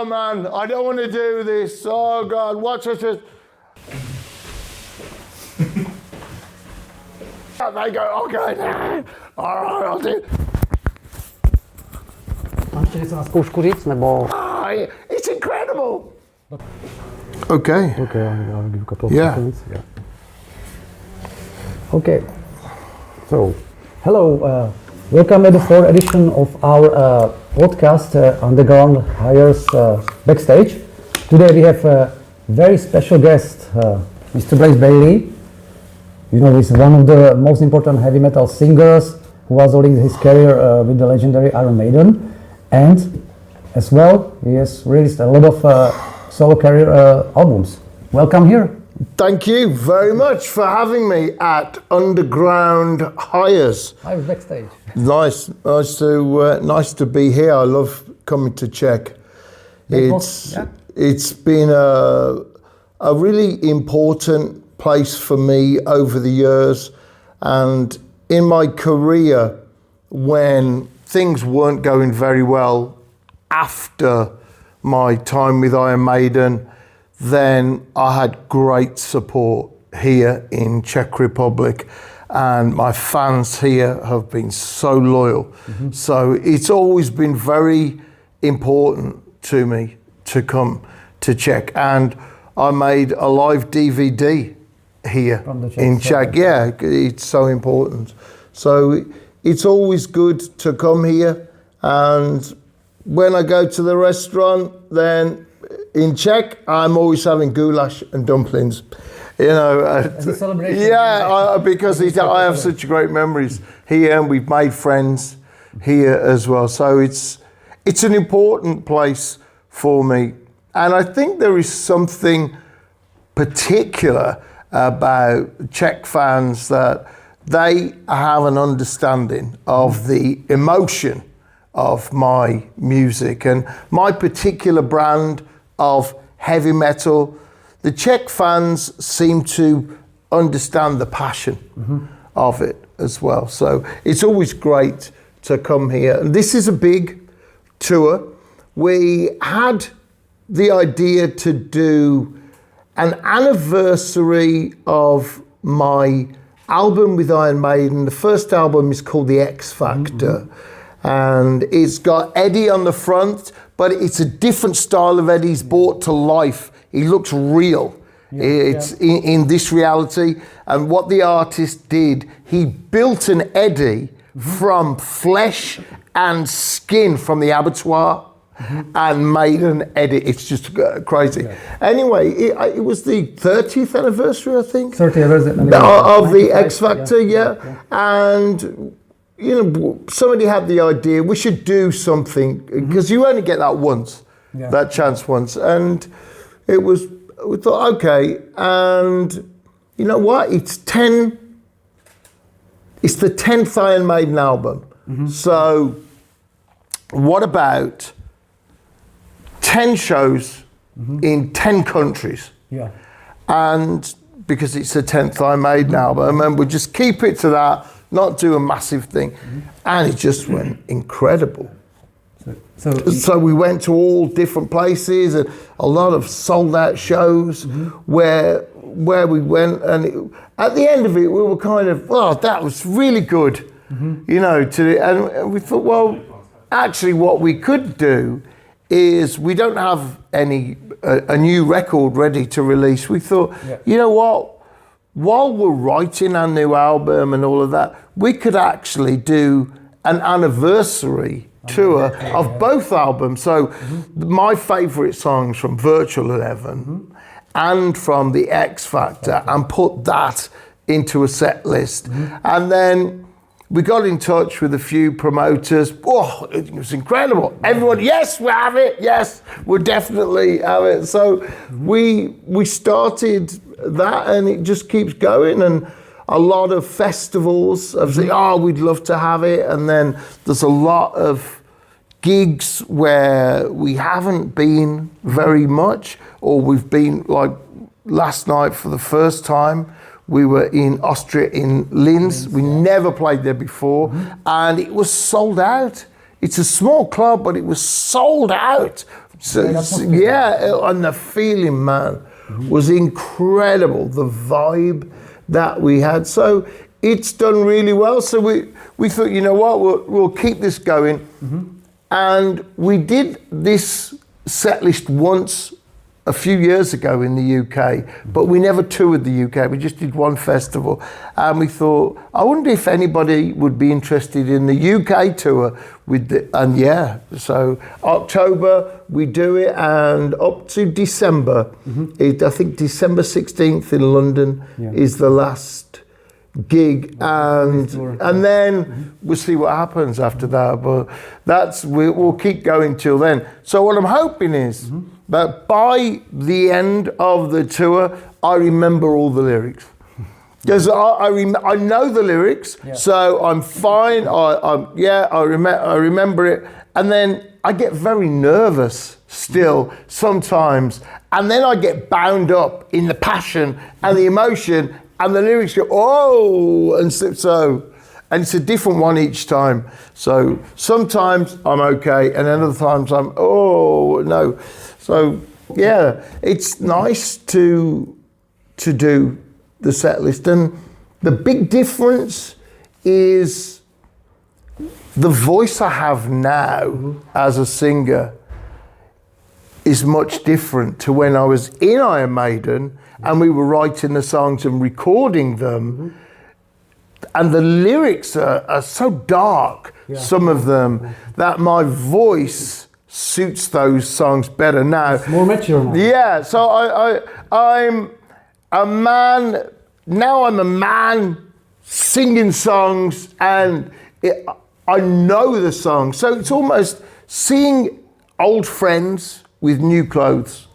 oh man, I don't want to do this. Oh God, watch us. They go, okay, all right, I'll do. Chtěli se na zkoušku říct, nebo? It's incredible. Okay. Okay, I'll give a couple of Yeah. seconds. Yeah. Okay. So, hello. Welcome at the 4th edition of our podcast, Underground Hires Backstage. Today we have a very special guest, Mr. Blaze Bayley. You know, he's one of the most important heavy metal singers who was starting his career with the legendary Iron Maiden. And as well, he has released a lot of solo career albums. Welcome here. Thank you very much for having me at Underground Hires. Hi, Backstage. Nice to be here. I love coming to Czech. It's been a really important place for me over the years, and in my career, when things weren't going very well after my time with Iron Maiden, then I had great support here in Czech Republic, and my fans here have been so loyal. Mm-hmm. So it's always been very important to me to come to Czech, and I made a live DVD here in Czech. Yeah, it's so important. So it's always good to come here, and when I go to the restaurant, then in Czech, I'm always having goulash and dumplings. You know, as a celebration. Yeah, because I have such great memories here, and we've made friends here as well. So it's an important place for me, and I think there is something particular about Czech fans that they have an understanding of the emotion of my music and my particular brand of heavy metal. The Czech fans seem to understand the passion of it as well. So it's always great to come here. And this is a big tour. We had the idea to do an anniversary of my album with Iron Maiden. The first album is called The X Factor. And it's got Eddie on the front, but it's a different style of Eddie. He's brought to life. He looks real. It's in this reality. And what the artist did, he built an Eddie from flesh and skin from the abattoir and made an Eddie. It's just crazy. Yeah. Anyway, it was the 30th anniversary, I think. 30th anniversary. Of the X Factor, yeah. And you know, somebody had the idea we should do something because you only get that once, that chance once, and we thought, okay, and you know what? It's the 10th Iron Maiden album. So what about 10 shows in 10 countries? Yeah, and because it's the 10th Iron Maiden album, and we'll just keep it to that. Not do a massive thing, and it just went incredible. So we went to all different places and a lot of sold out shows where we went, and at the end of it we were kind of, well, that was really good, you know. And we thought, well, actually, what we could do is we don't have a new record ready to release. We thought, you know what? While we're writing our new album and all of that, we could actually do an anniversary tour of both albums. So my favourite songs from Virtual 11 and from the X Factor, and put that into a set list. And then we got in touch with a few promoters. Oh, it was incredible. Everyone, yes, we have it. Yes, we'll definitely have it. So we started that, and it just keeps going. And a lot of festivals have said, oh, we'd love to have it. And then there's a lot of gigs where we haven't been very much, or we've been, like last night for the first time, we were in Austria, in Linz. We never played there before, and it was sold out. It's a small club, but it was sold out. So, and the feeling, man, was incredible. The vibe that we had. So it's done really well. So we thought, you know what, we'll keep this going. And we did this set list once a few years ago in the UK, but we never toured the UK. We just did one festival, and we thought, I wonder if anybody would be interested in the UK tour so October we do it, and up to December. I think December 16th in London is the last gig, and then we'll see what happens after that. But we'll keep going till then. So what I'm hoping is that by the end of the tour, I remember all the lyrics. Because I know the lyrics, so I'm fine. I remember it, and then I get very nervous still sometimes, and then I get bound up in the passion and the emotion, and the lyrics go and it's a different one each time. So sometimes I'm okay, and then other times I'm no. So it's nice to do the set list, and the big difference is the voice I have now as a singer is much different to when I was in Iron Maiden and we were writing the songs and recording them, and the lyrics are so dark, some of them, that my voice suits those songs better now. It's more mature now. Yeah, so I'm a man, now I'm a man singing songs, and I know the songs. So it's almost seeing old friends with new clothes.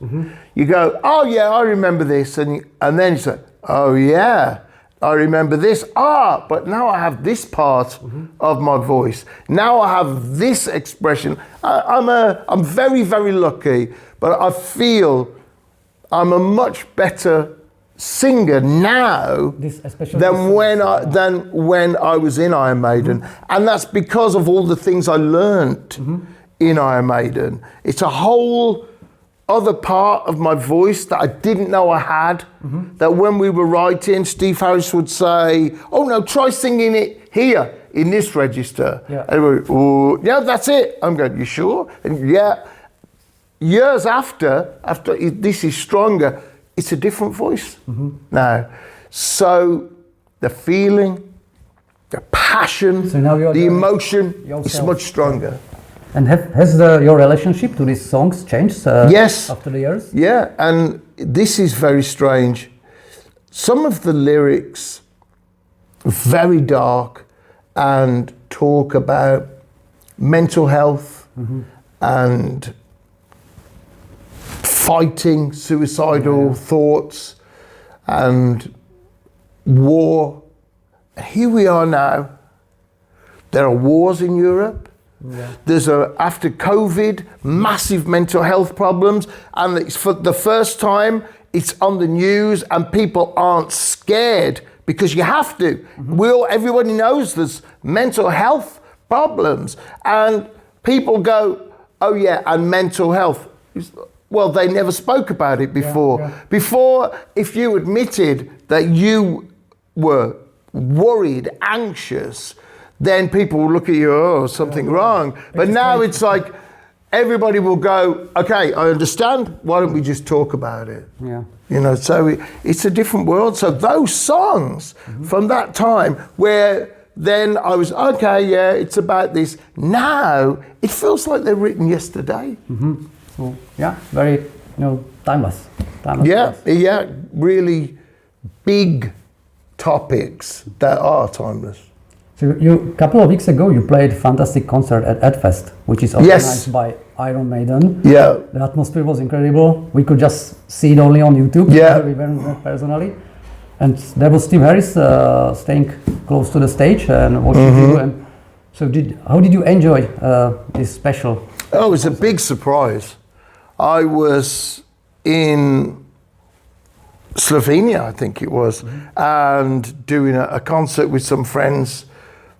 You go, oh yeah, I remember this. And then you say, oh yeah, I remember this. But now I have this part of my voice. Now I have this expression. I'm very, very lucky, but I feel I'm a much better singer now than when I was in Iron Maiden. And that's because of all the things I learned in Iron Maiden. It's a whole other part of my voice that I didn't know I had, that when we were writing, Steve Harris would say, oh no, try singing it here in this register. And we go, yeah, that's it. I'm going, you sure? And years after this is stronger, it's a different voice now. So the feeling, the passion, the emotion is much stronger. And has your relationship to these songs changed after the years? Yeah, and this is very strange. Some of the lyrics are very dark and talk about mental health and fighting suicidal thoughts and war. Here we are now. There are wars in Europe. There's after COVID, massive mental health problems, and it's for the first time it's on the news, and people aren't scared because you have to. Everybody knows there's mental health problems, and people go, oh yeah, and mental health. Well, they never spoke about it before. Before, if you admitted that you were worried, anxious, then people will look at you, something wrong. But now it's like, everybody will go, okay, I understand, why don't we just talk about it? So it's a different world. So those songs from that time, where then I was, okay, yeah, it's about this. Now, it feels like they're written yesterday. So, very, timeless. Really big topics that are timeless. So a couple of weeks ago, you played a fantastic concert at Edfest, which is organized by Iron Maiden. The atmosphere was incredible. We could just see it only on YouTube. We weren't there personally. And there was Steve Harris staying close to the stage and watching you. And so how did you enjoy this special? Oh, it was a big surprise. I was in Slovenia, I think it was, and doing a concert with some friends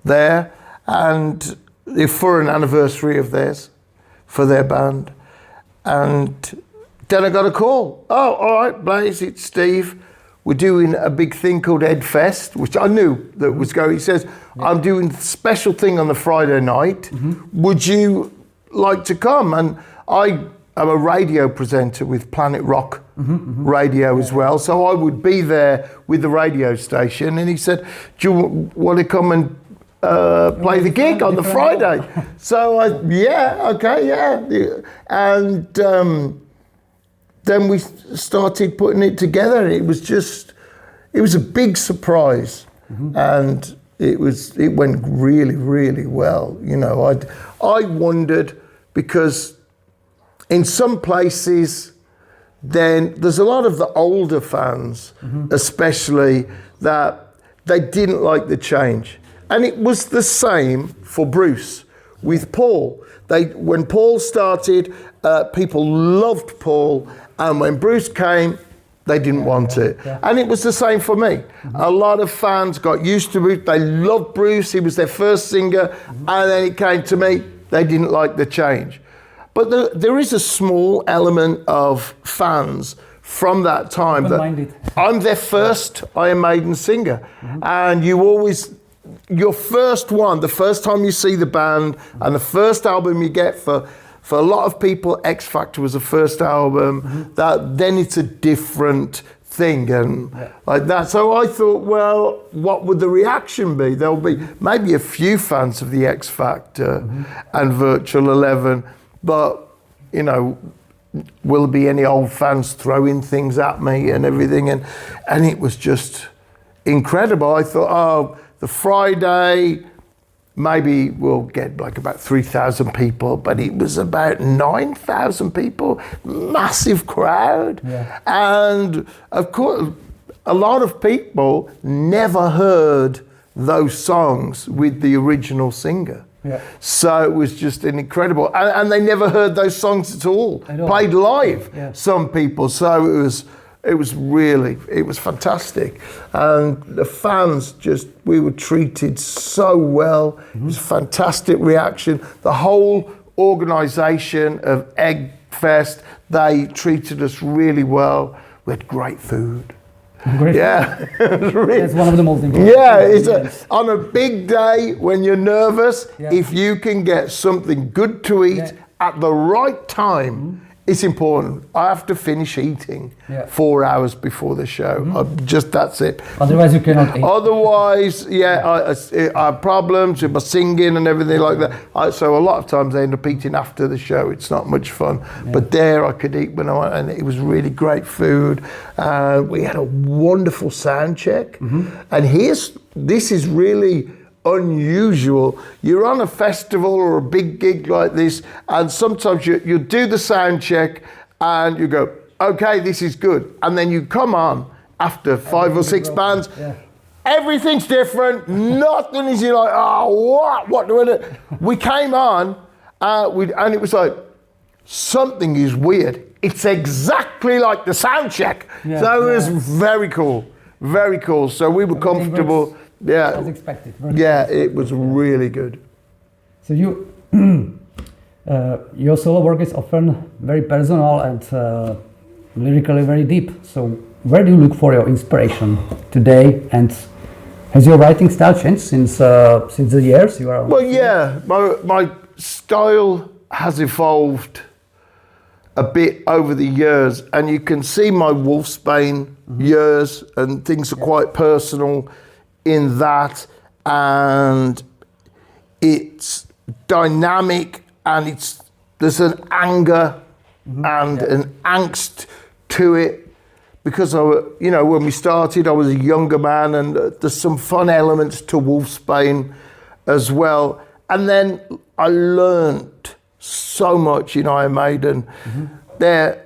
there, and for an anniversary of theirs, for their band. And then I got a call. Oh, all right, Blaze, it's Steve. We're doing a big thing called Ed Fest, which I knew that was going. He says, I'm doing a special thing on the Friday night. Would you like to come? And I am a radio presenter with Planet Rock Radio as well. So I would be there with the radio station. And he said, do you want to come and play the gig on the Friday? So And then we started putting it together. It was a big surprise, and it went really, really well. You know, I wondered, because in some places, then there's a lot of the older fans, especially, that they didn't like the change, and it was the same for Bruce with Paul. When Paul started, people loved Paul. And when Bruce came, they didn't want it. And it was the same for me. A lot of fans got used to Bruce. They loved Bruce. He was their first singer. And then it came to me, they didn't like the change. But there is a small element of fans from that time that I'm their first Iron Maiden singer. And your first one, the first time you see the band, and the first album you get for a lot of people, X Factor was the first album. Then it's a different thing, and like that. So I thought, well, what would the reaction be? There'll be maybe a few fans of the X Factor and Virtual 11, but you know, will there be any old fans throwing things at me and everything? And it was just incredible. I thought, oh, the Friday, maybe we'll get like about 3,000 people, but it was about 9,000 people, massive crowd. And of course, a lot of people never heard those songs with the original singer. So it was just an incredible, and they never heard those songs at all, played live, some people. So it was fantastic. And the fans we were treated so well. It was a fantastic reaction. The whole organisation of Egg Fest, they treated us really well. We had great food. It's one of the most important. On a big day when you're nervous, if you can get something good to eat at the right time, it's important. I have to finish eating 4 hours before the show. That's it. Otherwise, you cannot eat. Otherwise, I have problems with my singing and everything like that. So a lot of times I end up eating after the show. It's not much fun. But there I could eat when I want, and it was really great food. We had a wonderful sound check. And this is really unusual. You're on a festival or a big gig like this, and sometimes you do the sound check and you go, okay, this is good. And then you come on after 5 or 6 bands, everything's different, nothing is, you're like, oh, what do I do? We came on and it was like, something is weird. It's exactly like the sound check. So it was very cool, very cool. So we were comfortable. As expected. It was really good. So your solo work is often very personal and lyrically very deep. So where do you look for your inspiration today? And has your writing style changed since the years you are? Well, my style has evolved a bit over the years, and you can see my Wolfsbane years, and things are quite personal in that, and it's dynamic, and there's an anger and an angst to it, because when we started I was a younger man, and there's some fun elements to Wolfsbane as well. And then I learned so much in Iron Maiden. They're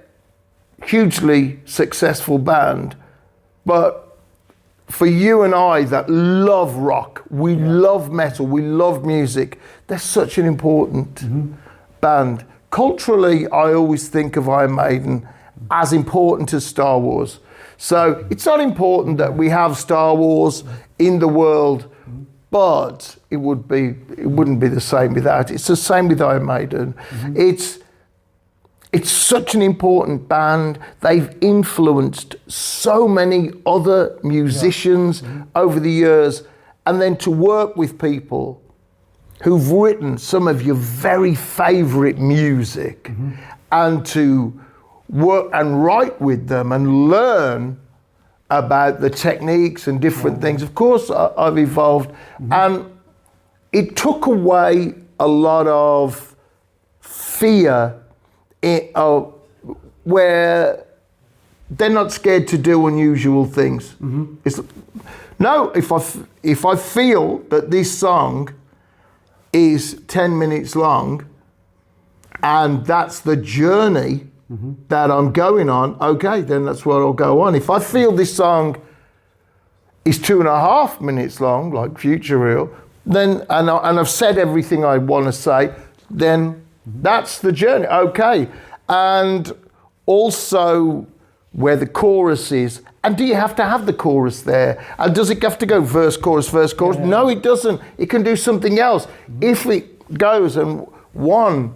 hugely successful band, but for you and I that love rock, we love metal, we love music, they're such an important band. Culturally, I always think of Iron Maiden as important as Star Wars. So it's not important that we have Star Wars in the world, but it wouldn't be the same without it. It's the same with Iron Maiden. it's such an important band. They've influenced so many other musicians over the years. And then to work with people who've written some of your very favorite music and to work and write with them and learn about the techniques and different things. Of course, I've evolved, and it took away a lot of fear where they're not scared to do unusual things. It's, no, if I feel that this song is 10 minutes long and that's the journey that I'm going on, okay, then that's what I'll go on. If I feel this song is 2.5 minutes long, like Future Real, then and I've said everything I want to say, then that's the journey, okay. And also where the chorus is, and do you have to have the chorus there? And does it have to go verse, chorus, verse, chorus? Yeah. No, it doesn't. It can do something else. If it goes, and one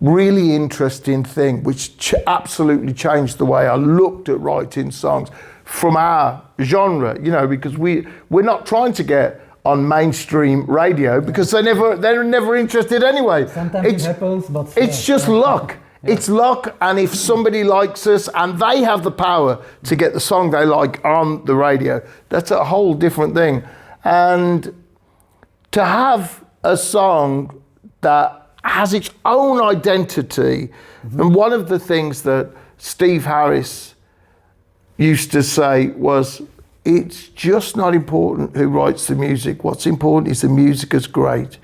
really interesting thing, which absolutely changed the way I looked at writing songs from our genre, you know, because we're not trying to get on mainstream radio because they're never interested anyway. Sometimes it happens, but it's just luck. Yeah. It's luck, and if somebody likes us and they have the power to get the song they like on the radio, that's a whole different thing. And to have a song that has its own identity, and one of the things that Steve Harris used to say was, it's just not important who writes the music. What's important is the music is great.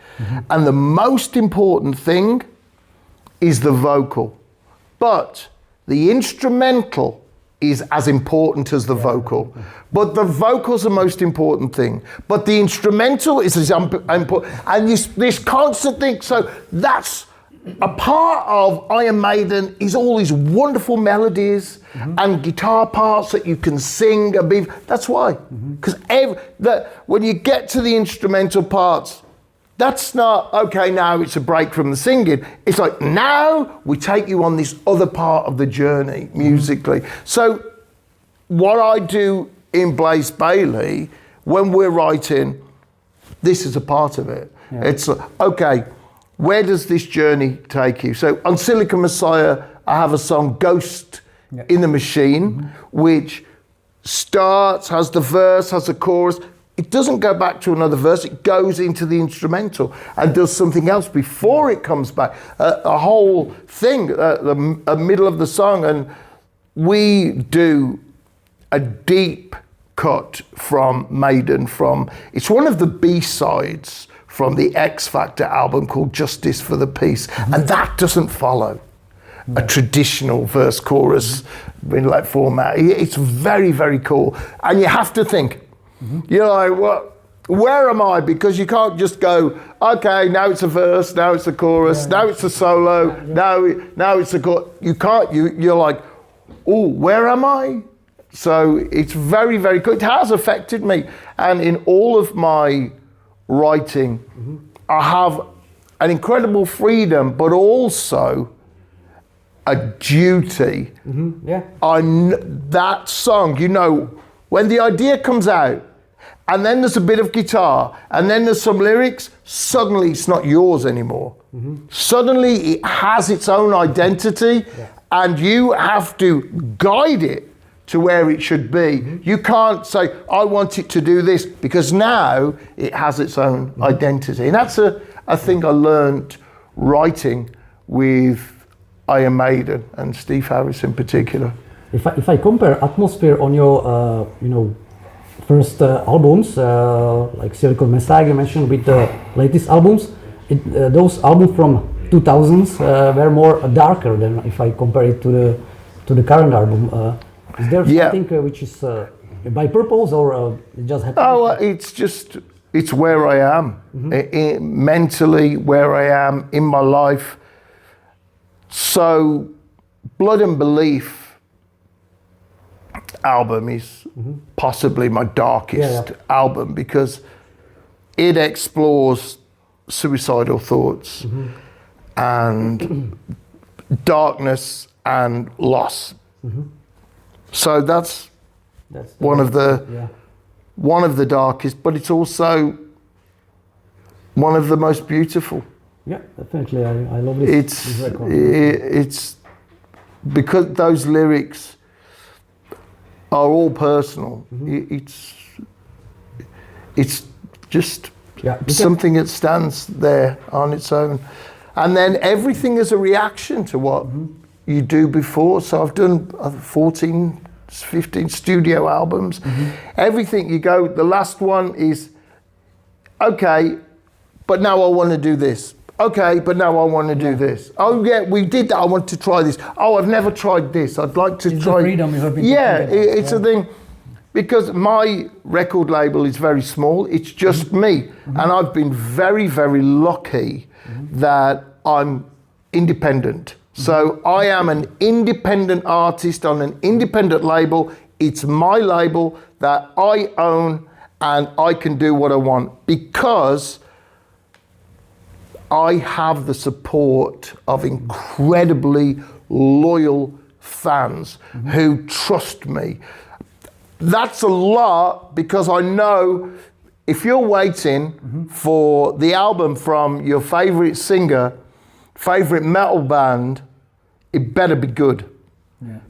And the most important thing is the vocal. But the instrumental is as important as the vocal. But the vocal's the most important thing. But the instrumental is as important. And this constant thing, so that's a part of Iron Maiden is all these wonderful melodies and guitar parts that you can sing. That's why. Because when you get to the instrumental parts, that's not, okay, now it's a break from the singing. It's like, now we take you on this other part of the journey musically. So what I do in Blaze Bayley, when we're writing, this is a part of it. Yeah. It's like, okay, where does this journey take you? So on Silicon Messiah, I have a song, Ghost in the Machine, which starts, has the verse, has the chorus. It doesn't go back to another verse, it goes into the instrumental and does something else before it comes back. A whole thing, the middle of the song. And we do a deep cut from Maiden, it's one of the B-sides from the X Factor album called Justice for the Peace. And that doesn't follow a traditional verse chorus in that format. It's very, very cool. And you have to think, you're like, what? Where am I? Because you can't just go, okay, now it's a verse, now it's a chorus, now it's a solo, now it's a chorus. You can't. You're like, oh, where am I? So it's very, very good. It has affected me, and in all of my writing, I have an incredible freedom, but also a duty. That song, you know. When the idea comes out, and then there's a bit of guitar, and then there's some lyrics, suddenly it's not yours anymore. Suddenly it has its own identity, and you have to guide it to where it should be. You can't say, I want it to do this, because now it has its own identity. And that's a thing I learned writing with Iron Maiden and Steve Harris in particular. If I compare atmosphere on your first albums, like Silicon Messiah you mentioned, with the latest albums, those albums from 2000s were more darker than if I compare it to the current album. Is there something which is by purpose, or it just happened? Oh, it's where I am, mentally, where I am in my life. So Blood and Belief album is possibly my darkest album, because it explores suicidal thoughts and darkness and loss. So that's one of the darkest, but it's also one of the most beautiful. Yeah, definitely. I love this record. It's because those lyrics are all personal. It's just something that stands there on its own, and then everything is a reaction to what you do before. So I've done 14, 15 studio albums. Everything you go, the last one is okay, but now I want to do this. Okay, but now I want to do this. Oh yeah, we did that. I want to try this. Oh, I've never tried this. I'd like to try. The freedom you have been it's a thing, because my record label is very small. It's just me, and I've been very, very lucky that I'm independent. So I am an independent artist on an independent label. It's my label that I own, and I can do what I want because I have the support of incredibly loyal fans who trust me. That's a lot, because I know if you're waiting for the album from your favorite singer, favorite metal band, it better be good.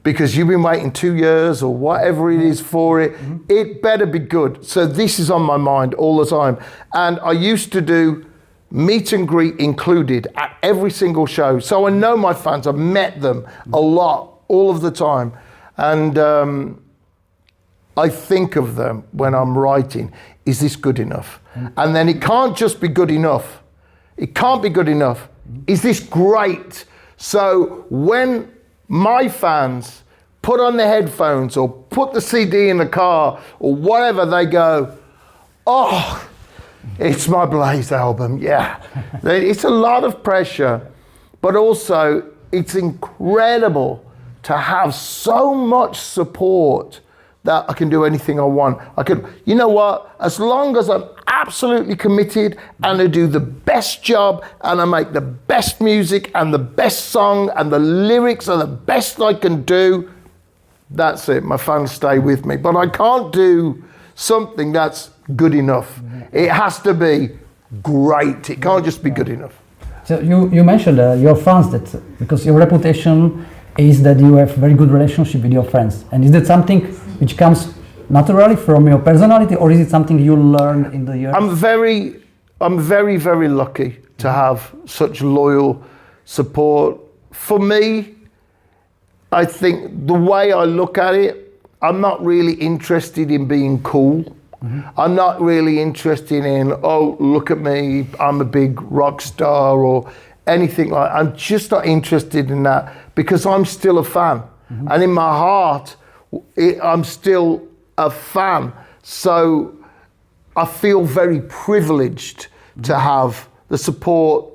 Because you've been waiting 2 years or whatever it is for it, it better be good. So this is on my mind all the time. And I used to do meet and greet included at every single show. So I know my fans, I've met them a lot, all of the time. And I think of them when I'm writing, is this good enough? And then it can't just be good enough. It can't be good enough. Is this great? So when my fans put on their headphones or put the CD in the car or whatever, they go, oh, it's my Blaze album, yeah. It's a lot of pressure, but also it's incredible to have so much support that I can do anything I want. You know what? As long as I'm absolutely committed and I do the best job and I make the best music and the best song and the lyrics are the best I can do, that's it. My fans stay with me. But I can't do something that's good enough. It has to be great. It can't just be good enough. So you mentioned your fans, that because your reputation is that you have very good relationship with your friends. And is that something which comes naturally from your personality, or is it something you learned in the years? I'm very, very lucky to have such loyal support. For me, I think the way I look at it, I'm not really interested in being cool. I'm not really interested in, oh, look at me, I'm a big rock star or anything like that. I'm just not interested in that, because I'm still a fan. And in my heart, I'm still a fan. So I feel very privileged to have the support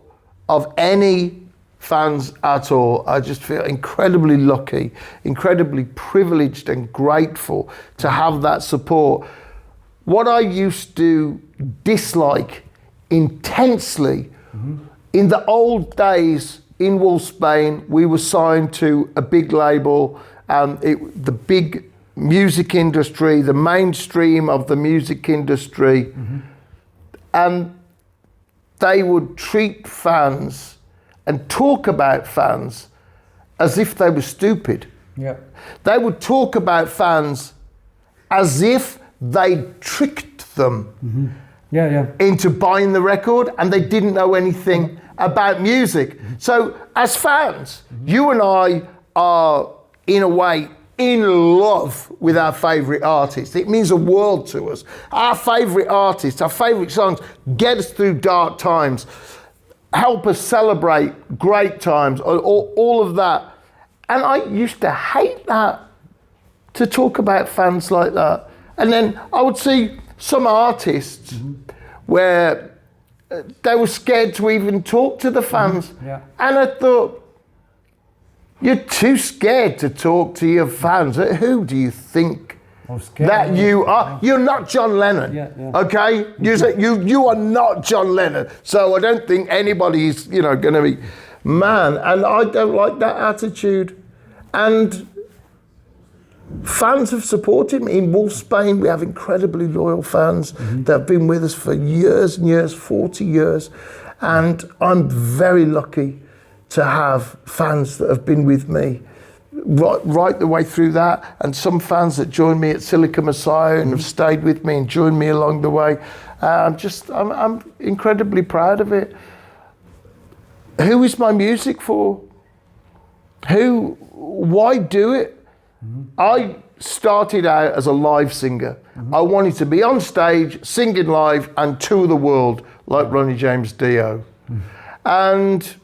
of any fans at all. I just feel incredibly lucky, incredibly privileged and grateful to have that support. What I used to dislike intensely, in the old days in Wolfsbane, we were signed to a big label, and the big music industry, the mainstream of the music industry, and they would treat fans and talk about fans as if they were stupid. They would talk about fans as if they tricked them into buying the record, and they didn't know anything about music. So as fans, you and I are in a way in love with our favourite artists. It means a world to us. Our favourite artists, our favourite songs get us through dark times, help us celebrate great times, all of that. And I used to hate that, to talk about fans like that. And then I would see some artists where they were scared to even talk to the fans. And I thought, you're too scared to talk to your fans. Who do you think that you are? You're not John Lennon, okay? You are not John Lennon. So I don't think anybody's, going to be man, and I don't like that attitude. And fans have supported me. In Wolfsbane, we have incredibly loyal fans that have been with us for years and years, 40 years. And I'm very lucky to have fans that have been with me right the way through that. And some fans that joined me at Silica Messiah and have stayed with me and joined me along the way. I'm incredibly proud of it. Who is my music for? Why do it? I started out as a live singer. I wanted to be on stage, singing live, and tour the world like Ronnie James Dio. And,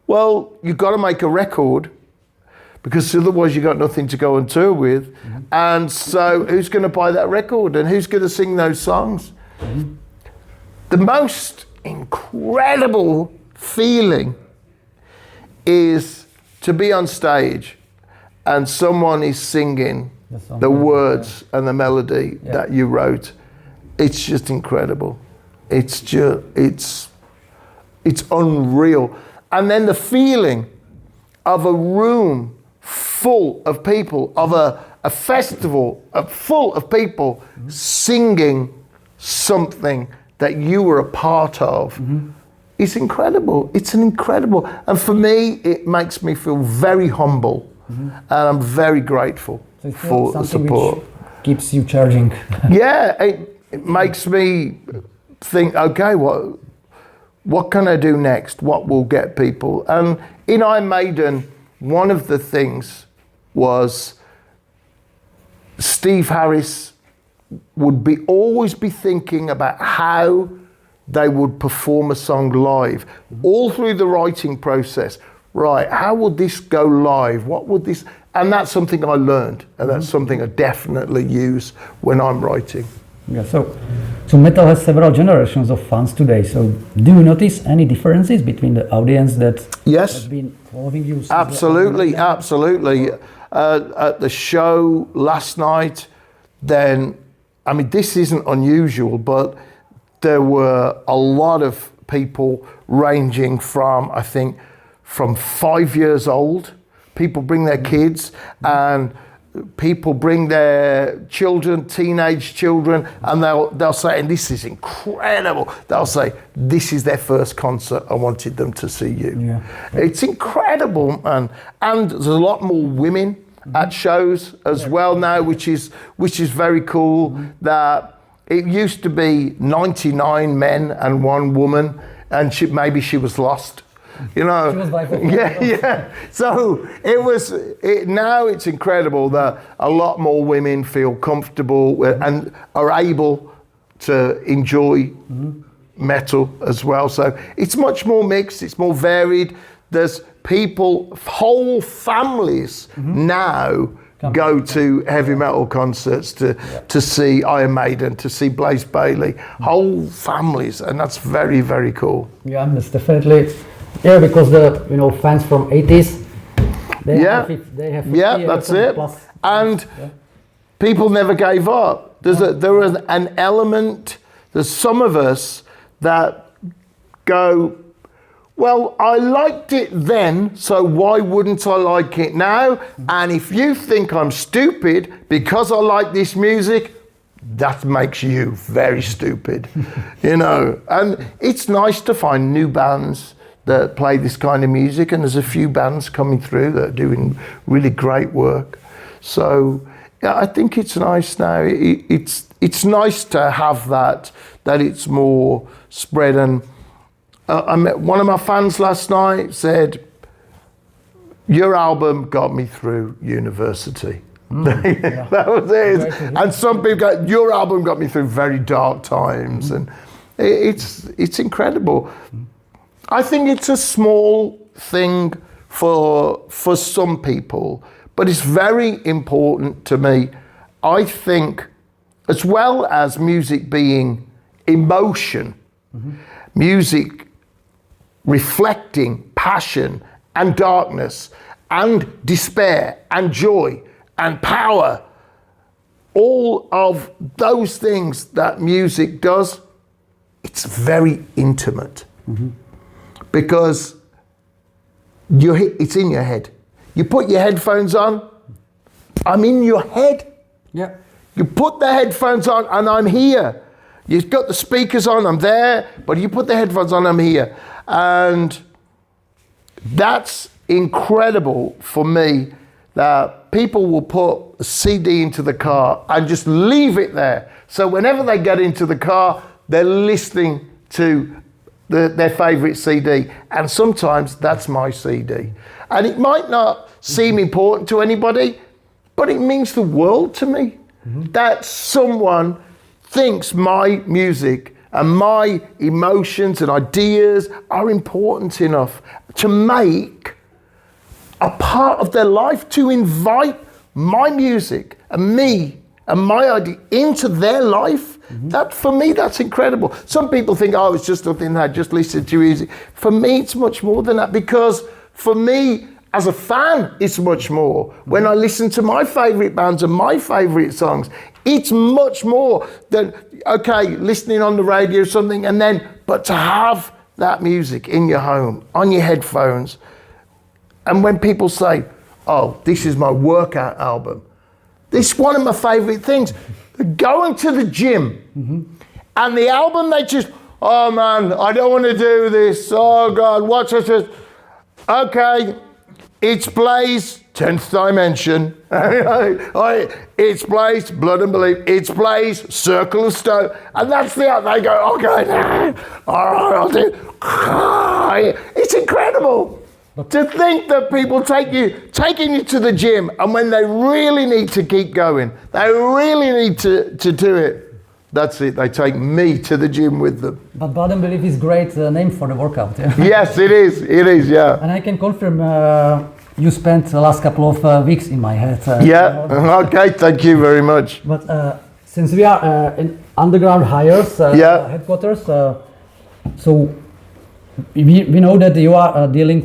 well, you've got to make a record because otherwise you've got nothing to go on tour with. And so who's going to buy that record and who's going to sing those songs? The most incredible feeling is to be on stage and someone is singing the words and the melody that you wrote. It's just incredible. It's unreal. And then the feeling of a room full of people, of a festival full of people singing something that you were a part of. It's incredible. It's an incredible. And for me, it makes me feel very humble. And I'm very grateful for the support. Which keeps you charging. Yeah, it makes me think, okay, what can I do next? What will get people? And in Iron Maiden, one of the things was Steve Harris would always be thinking about how they would perform a song live, all through the writing process. Right, how would this go live? What would this, and that's something I learned, and that's something I definitely use when I'm writing. Yeah, so metal has several generations of fans today. So do you notice any differences between the audience that has been following you? Absolutely. At the show last night, then, I mean, this isn't unusual, but there were a lot of people ranging from, I think, from 5 years old. People bring their kids and people bring their children, teenage children, and they'll say, and this is incredible, they'll say, this is their first concert, I wanted them to see you. Yeah. It's incredible, man. And there's a lot more women at shows as well now, which is very cool. That it used to be 99 men and 1 woman, and maybe she was lost. You know, yeah. So now it's incredible that a lot more women feel comfortable and are able to enjoy metal as well. So it's much more mixed, it's more varied. There's people, whole families now go to heavy metal concerts to see Iron Maiden, to see Blaze Bayley, whole families, and that's very, very cool. Yeah, that's definitely. Yeah, because the fans from 80s, they have 50 that's it. Plus. And people never gave up. There was an element. There's some of us that go, well, I liked it then, so why wouldn't I like it now? And if you think I'm stupid because I like this music, that makes you very stupid, And it's nice to find new bands that play this kind of music, and there's a few bands coming through that are doing really great work. So I think it's nice now. It's nice to have that it's more spread. And I met one of my fans last night said, your album got me through university. That was it. And some people go, your album got me through very dark times. And it's incredible. I think it's a small thing for some people, but it's very important to me. I think, as well as music being emotion, music reflecting passion and darkness and despair and joy and power, all of those things that music does, it's very intimate. Because it's in your head. You put your headphones on, I'm in your head. Yeah. You put the headphones on and I'm here. You've got the speakers on, I'm there, but you put the headphones on, I'm here. And that's incredible for me, that people will put a CD into the car and just leave it there. So whenever they get into the car, they're listening to their favorite CD. And sometimes that's my CD. And it might not seem important to anybody, but it means the world to me. That someone thinks my music and my emotions and ideas are important enough to make a part of their life, to invite my music and me and my idea into their life. That, for me, that's incredible. Some people think, oh, it's just something that I just listen to easy. For me, it's much more than that, because for me, as a fan, it's much more. When I listen to my favorite bands and my favorite songs, it's much more than, okay, listening on the radio or something, and then, but to have that music in your home, on your headphones. And when people say, oh, this is my workout album, this is one of my favorite things. Going to the gym and the album, they just, oh man, I don't want to do this. Oh God, what's this? Okay, it's Blaze, 10th Dimension. It's Blaze, Blood and Belief. It's Blaze, Circle of Stone. And that's the, they go, okay, all right, I'll do. It's incredible. To think that people taking you to the gym, and when they really need to keep going, they really need to do it, that's it, they take me to the gym with them. But Blood and Belief is a great name for the workout. Yeah? Yes, it is, yeah. And I can confirm you spent the last couple of weeks in my head. Yeah, okay, thank you very much. But since we are in underground hires, headquarters, so we know that you are dealing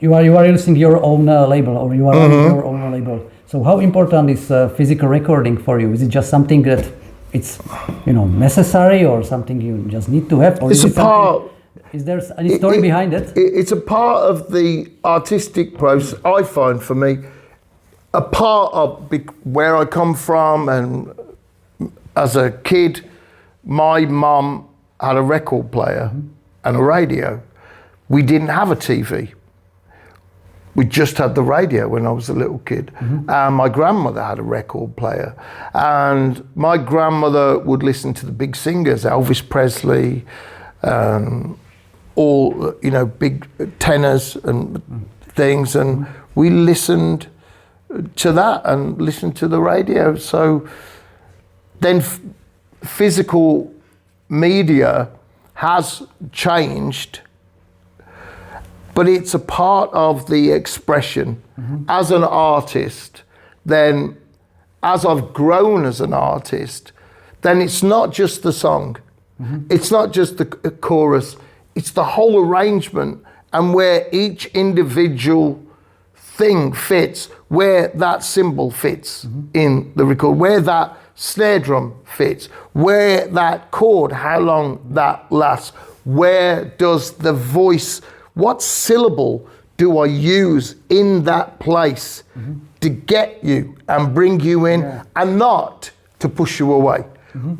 you are releasing your own label, or you are running your own label. So how important is physical recording for you? Is it just something that it's necessary, or something you just need to have? Or it's a part. Is there any story behind it? It's a part of the artistic process. I find, for me, a part of where I come from, and as a kid, my mum had a record player and a radio. We didn't have a TV. We just had the radio when I was a little kid. And my grandmother had a record player. And my grandmother would listen to the big singers, Elvis Presley, all, big tenors and things. And we listened to that and listened to the radio. So then physical media has changed, but it's a part of the expression. As an artist, then as I've grown as an artist, then it's not just the song, it's not just the chorus, it's the whole arrangement, and where each individual thing fits, where that cymbal fits in the record, where that snare drum fits, where that chord, how long that lasts, where does the voice, what syllable do I use in that place to get you and bring you in, and not to push you away.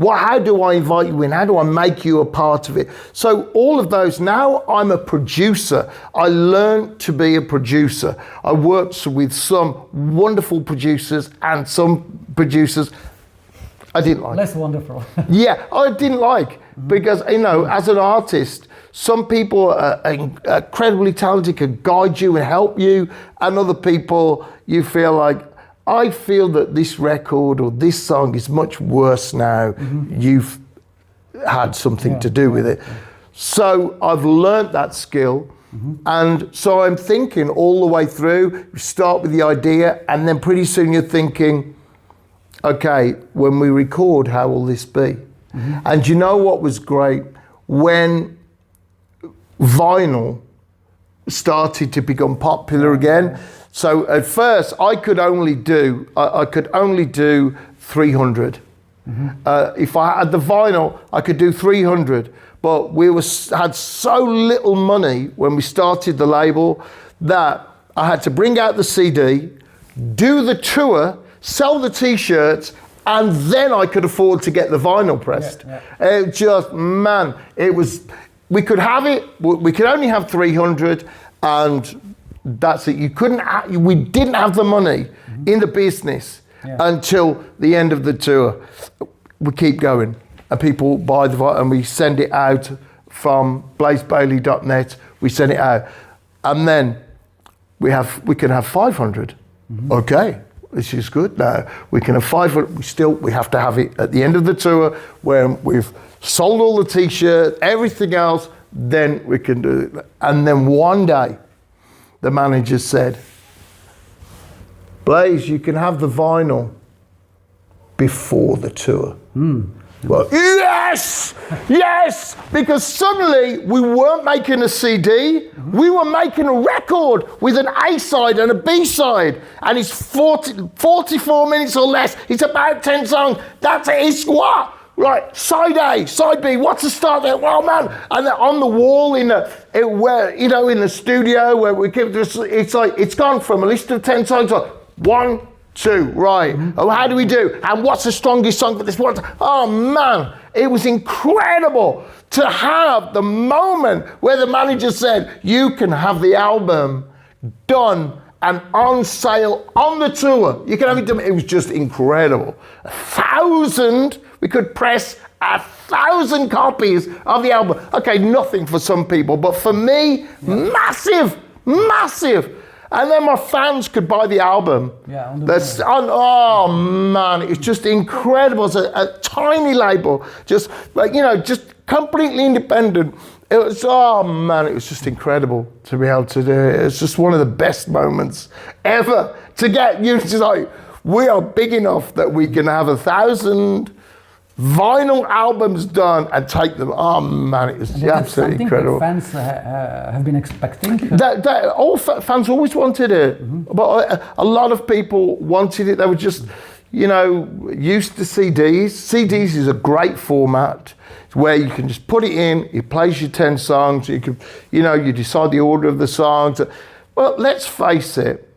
How do I invite you in? How do I make you a part of it? So all of those, now I'm a producer. I learned to be a producer. I worked with some wonderful producers and some producers I didn't like. Less wonderful. Yeah, I didn't like, because, as an artist, some people are incredibly talented, can guide you and help you, and other people, you feel like, I feel that this record or this song is much worse now. You've had something to do with it. So I've learnt that skill. And so I'm thinking all the way through, you start with the idea, and then pretty soon you're thinking, okay, when we record, how will this be? And you know what was great? When vinyl started to become popular again. So at first I could only do 300. If I had the vinyl, I could do 300. but had so little money when we started the label that I had to bring out the CD, do the tour, sell the t-shirts, and then I could afford to get the vinyl pressed. It just, man, it was, we could have it, we could only have 300, and that's it. We didn't have the money in the business until the end of the tour. We keep going, and people buy the vinyl, and we send it out from blazebayley.net, we send it out, and then we can have 500. Okay. This is good now. We can have 500, we have to have it at the end of the tour when we've sold all the t-shirts, everything else, then we can do it. And then one day, the manager said, Blaze, you can have the vinyl before the tour. Well, yes, because suddenly we weren't making a CD, we were making a record with an A side and a B side, and it's 44 minutes or less. It's about 10 songs. That's it. It's what? Right, side A, side B. What's the start there? Well, man, and on the wall in the studio where we give this, it's like it's gone from a list of 10 songs. Like 1, 2, right. Oh, how do we do? And what's the strongest song for this one? Oh man, it was incredible to have the moment where the manager said, you can have the album done and on sale on the tour. You can have it done. It was just incredible. 1,000, we could press 1,000 copies of the album. Okay, nothing for some people, but for me, massive. And then my fans could buy the album. Oh man, it's just incredible. It's a tiny label, just completely independent. It was, oh man, it was just incredible to be able to do it. It's just one of the best moments ever to get you to like, we are big enough that we can have 1,000 vinyl albums done and take them. Oh man, it was absolutely incredible. That fans have been expecting. All fans always wanted it, but a lot of people wanted it. They were just, used to CDs. CDs is a great format where you can just put it in. It plays you 10 songs. You can, you decide the order of the songs. Well, let's face it.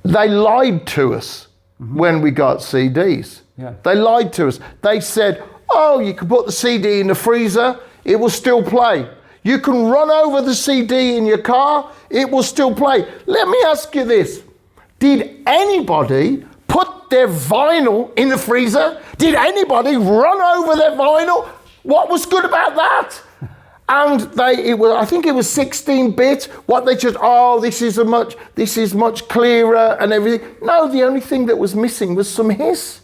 They lied to us when we got CDs. They lied to us. They said, oh, you can put the CD in the freezer, it will still play. You can run over the CD in your car, it will still play. Let me ask you this. Did anybody put their vinyl in the freezer? Did anybody run over their vinyl? What was good about that? And I think it was 16-bit. What they just, this is much clearer and everything. No, the only thing that was missing was some hiss.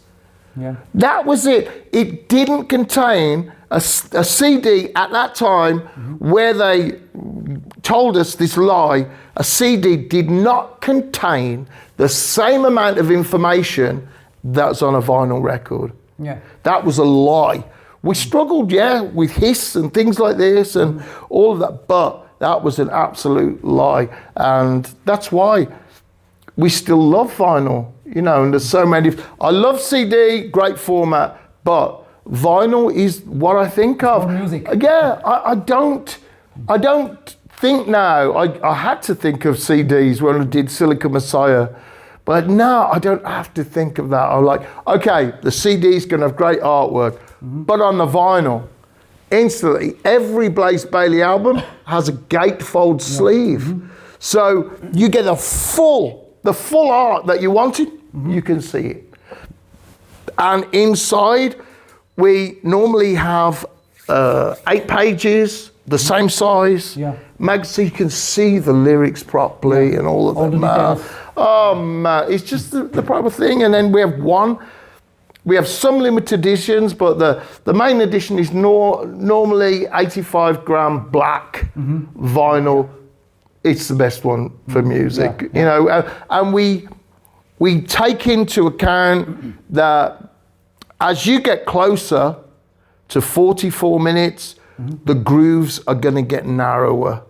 That was it. It didn't contain a CD at that time where they told us this lie. A CD did not contain the same amount of information that's on a vinyl record. That was a lie. We struggled, with hiss and things like this and all of that, but that was an absolute lie. And that's why we still love vinyl, and there's so many. I love CD, great format, but vinyl is what I think of. Music. I don't think now. I had to think of CDs when I did Silicon Messiah, but now I don't have to think of that. I'm like, okay, the CD's gonna have great artwork, but on the vinyl, instantly, every Blaze Bayley album has a gatefold sleeve. So you get the full art that you wanted, you can see it. And inside, we normally have 8 pages, the same size, so you can see the lyrics properly and all of that. Oh man, it's just the proper thing. And then we have some limited editions, but the main edition is normally 85 gram black vinyl. It's the best one for music, and we take into account that as you get closer to 44 minutes, the grooves are going to get narrower.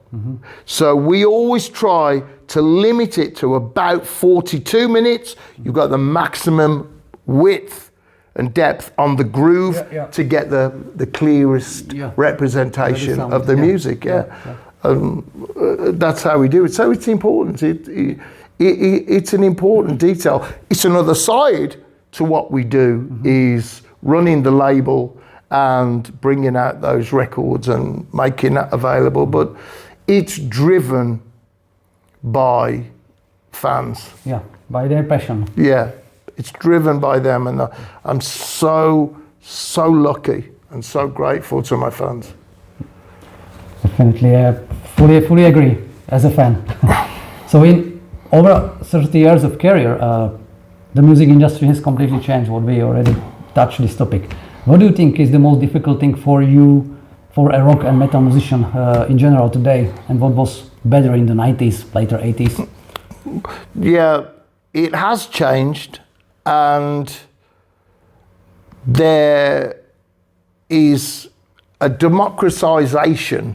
So we always try to limit it to about 42 minutes. You've got the maximum width and depth on the groove to get the clearest representation of the music. That's how we do it. So it's important. It's an important detail. It's another side to what we do is running the label and bringing out those records and making that available. But it's driven by fans. Yeah, by their passion. Yeah, it's driven by them, and I'm so lucky and so grateful to my fans. Definitely, fully agree as a fan. So in over 30 years of career, the music industry has completely changed. What we already touched this topic. What do you think is the most difficult thing for you, for a rock and metal musician in general today, and what was better in the 90s, later 80s? Yeah, it has changed, and there is a democratization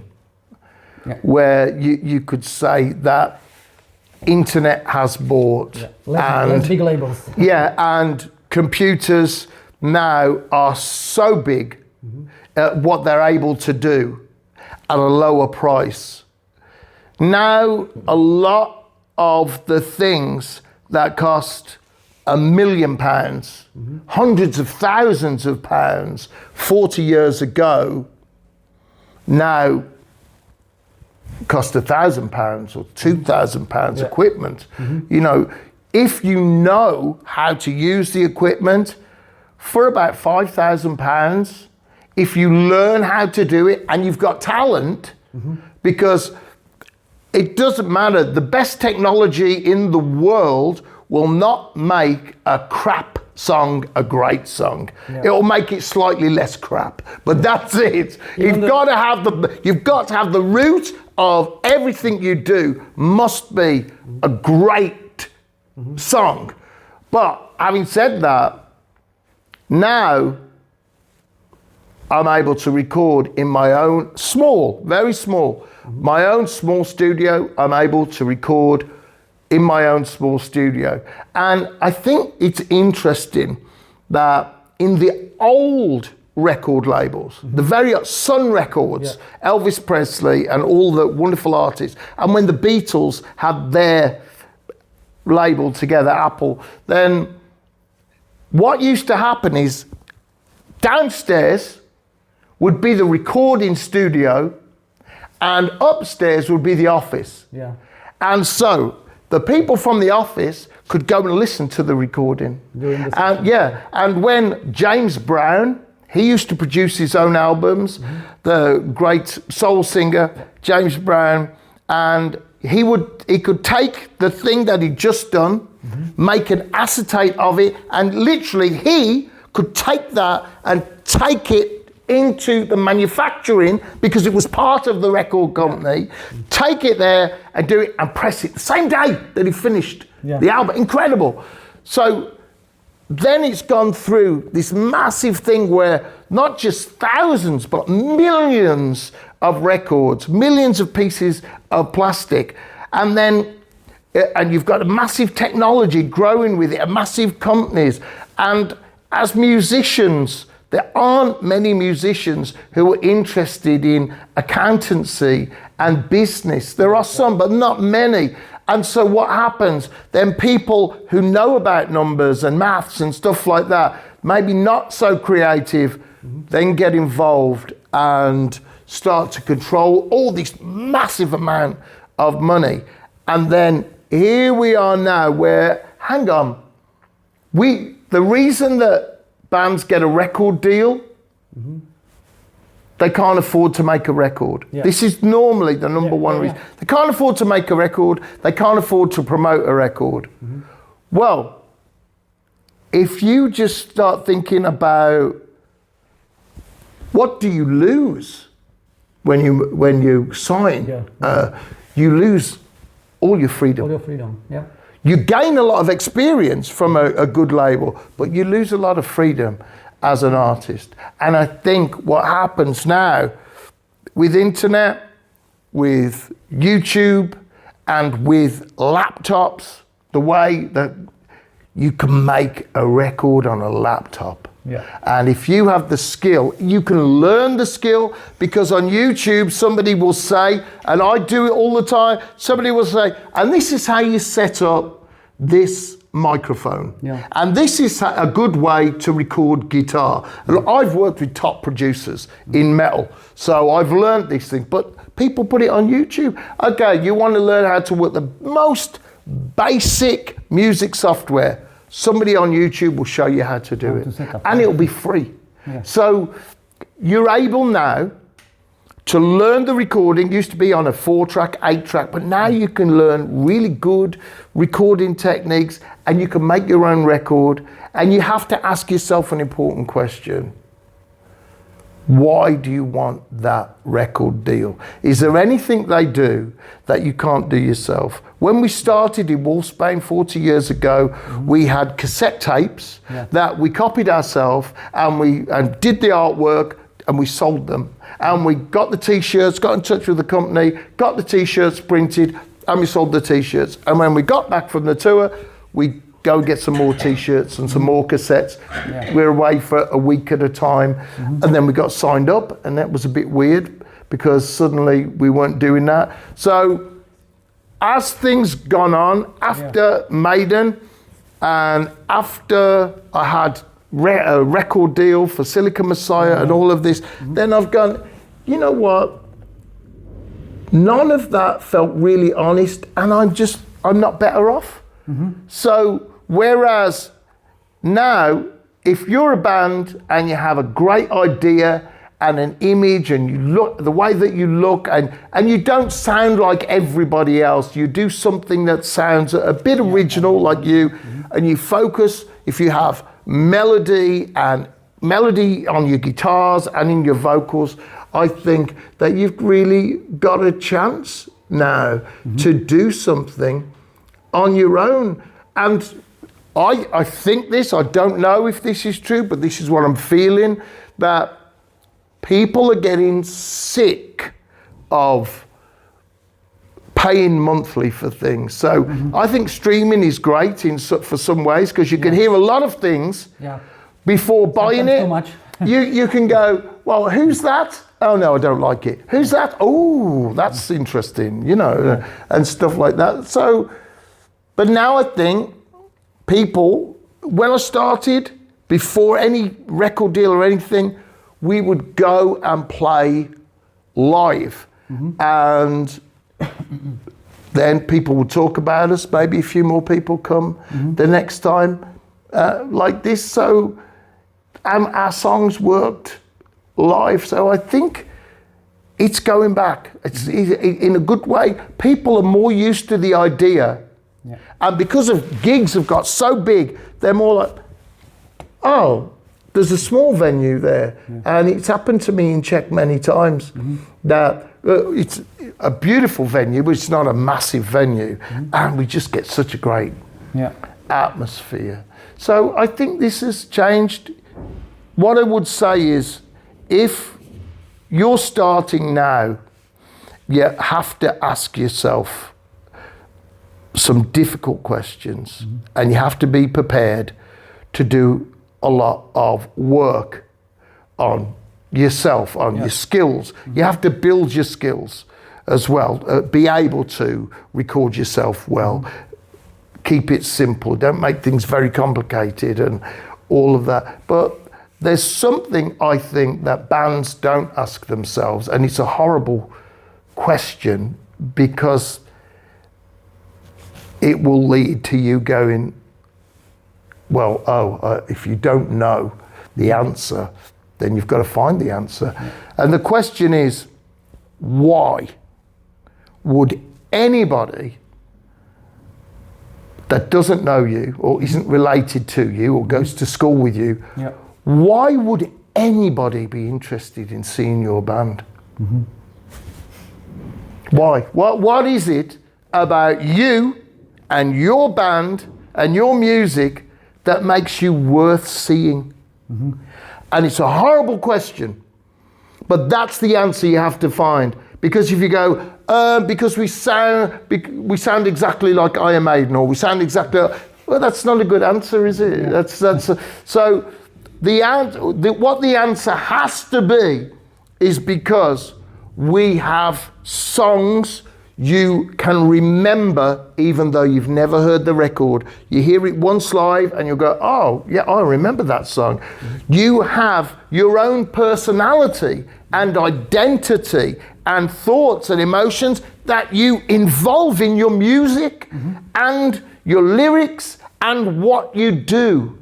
where you could say that internet has bought less big labels. And computers now are so big at what they're able to do at a lower price. Now, a lot of the things that cost £1 million, hundreds of thousands of pounds 40 years ago, now cost £1,000 or £2,000 equipment. You know, if you know how to use the equipment, for about £5,000, if you learn how to do it and you've got talent, because it doesn't matter, the best technology in the world will not make a crap song a great song. It'll make it slightly less crap, but that's it. You've got to have the root of everything you do must be a great song. But having said that, now I'm able to record in my own small, very small, my own small studio. I'm able to record in my own small studio. And I think it's interesting that in the old record labels, the very Sun Records, Elvis Presley and all the wonderful artists, and when the Beatles had their label together, Apple, then what used to happen is downstairs would be the recording studio and upstairs would be the office. And so the people from the office could go and listen to the recording. And when James Brown, he used to produce his own albums, the great soul singer, James Brown, and he could take the thing that he'd just done, make an acetate of it, and literally he could take that and take it into the manufacturing, because it was part of the record company, take it there and do it and press it the same day that he finished the album. Incredible. So then it's gone through this massive thing where not just thousands, but millions of records, millions of pieces of plastic, and you've got a massive technology growing with it, massive companies. And as musicians, there aren't many musicians who are interested in accountancy and business. There are some, but not many. And so what happens? Then people who know about numbers and maths and stuff like that, maybe not so creative, then get involved and start to control all this massive amount of money. And then here we are now where, hang on, the reason that bands get a record deal, they can't afford to make a record. This is normally the number one reason. They can't afford to make a record, they can't afford to promote a record. Well, if you just start thinking about what do you lose when you sign, you lose all your freedom. All your freedom, You gain a lot of experience from a good label, but you lose a lot of freedom as an artist. And I think what happens now with internet, with YouTube, and with laptops, the way that you can make a record on a laptop. Yeah. And if you have the skill, you can learn the skill, because on YouTube somebody will say, and I do it all the time, somebody will say, and this is how you set up this microphone. Yeah. And this is a good way to record guitar. And I've worked with top producers in metal, so I've learned these things, but people put it on YouTube. Okay, you want to learn how to work the most basic music software. Somebody on YouTube will show you how to do it, and it'll be free. Yeah. So you're able now to learn the recording. It used to be on a 4-track, 8-track, but now you can learn really good recording techniques, and you can make your own record. And you have to ask yourself an important question. Why do you want that record deal? Is there anything they do that you can't do yourself? When we started in Wolfsbane 40 years ago, we had cassette tapes that we copied ourselves, and we did the artwork, and we sold them. And we got the t-shirts, got in touch with the company, got the t-shirts printed, and we sold the t-shirts. And when we got back from the tour, we go get some more t-shirts and some more cassettes. Yeah. We're away for a week at a time. And then we got signed up, and that was a bit weird because suddenly we weren't doing that. So as things gone on, after Maiden and after I had a record deal for Silicon Messiah and all of this, then I've gone, you know what? None of that felt really honest, and I'm not better off. So whereas now, if you're a band and you have a great idea and an image, and you look the way that you look, and you don't sound like everybody else, you do something that sounds a bit original like you, and you focus, if you have melody on your guitars and in your vocals, I think that you've really got a chance now to do something on your own. And I think this, I don't know if this is true, but this is what I'm feeling, that people are getting sick of paying monthly for things. So I think streaming is great for some ways, because you can hear a lot of things before buying it. Too much. you can go, well, who's that? Oh no, I don't like it. Who's that? Oh, that's interesting, and stuff like that. So, but now I think people, when I started, before any record deal or anything, we would go and play live. And then people would talk about us, maybe a few more people come the next time like this. So our songs worked live. So I think it's going back. It's in a good way. People are more used to the idea. And because of gigs have got so big, they're more like, oh, there's a small venue there. And it's happened to me in Czech many times that it's a beautiful venue, but it's not a massive venue. And we just get such a great atmosphere. So I think this has changed. What I would say is, if you're starting now, you have to ask yourself some difficult questions, and you have to be prepared to do a lot of work on yourself, on your skills. You have to build your skills as well, be able to record yourself well, keep it simple, don't make things very complicated and all of that. But there's something I think that bands don't ask themselves, and it's a horrible question, because it will lead to you going, well, if you don't know the answer, then you've got to find the answer. And the question is, why would anybody that doesn't know you or isn't related to you or goes to school with you, why would anybody be interested in seeing your band? Why? What is it about you and your band and your music that makes you worth seeing? And it's a horrible question, but that's the answer you have to find. Because if you go, because we sound exactly like Iron Maiden, or we sound exactly, well, that's not a good answer, is it? So what the answer has to be is because we have songs you can remember even though you've never heard the record. You hear it once live and you'll go, oh yeah, I remember that song. You have your own personality and identity and thoughts and emotions that you involve in your music and your lyrics and what you do.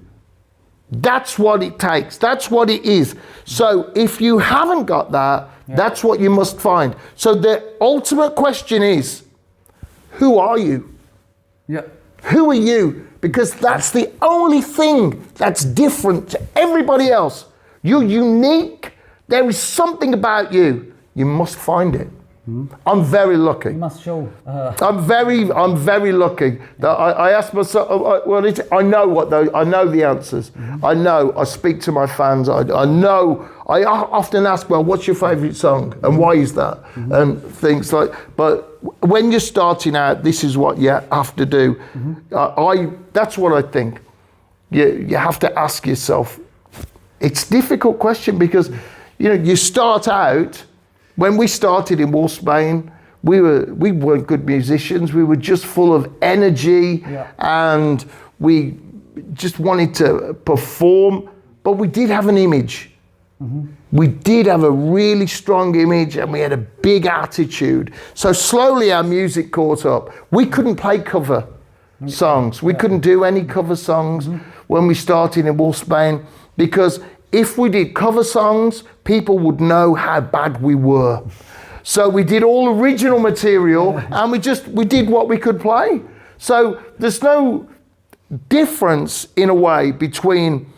That's what it takes. That's what it is. So if you haven't got that, that's what you must find. So the ultimate question is, who are you? Yeah. Who are you? Because that's the only thing that's different to everybody else. You're unique. There is something about you. You must find it. I'm very lucky. You must show. I'm very lucky that I asked myself. I know what those. I know the answers. I know. I speak to my fans. I know. I often ask, well, what's your favourite song and why is that? And things like. But when you're starting out, this is what you have to do. That's what I think. You have to ask yourself. It's a difficult question because you start out. When we started in Wolfsbane, we weren't good musicians. We were just full of energy and we just wanted to perform, but we did have an image. We did have a really strong image and we had a big attitude. So slowly our music caught up. We couldn't play cover songs. We couldn't do any cover songs when we started in Wolfsbane because if we did cover songs, people would know how bad we were. So we did all original material and we did what we could play. So there's no difference in a way between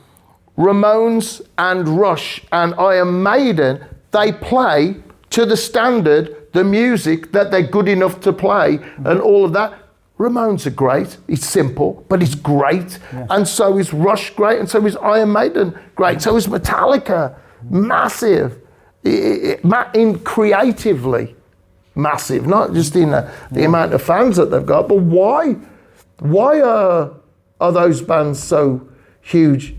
Ramones and Rush and Iron Maiden. They play to the standard, the music that they're good enough to play and all of that. Ramones are great, it's simple, but it's great. And so is Rush great, and so is Iron Maiden great, so is Metallica, massive, in creatively massive, not just in the amount of fans that they've got, but why are those bands so huge?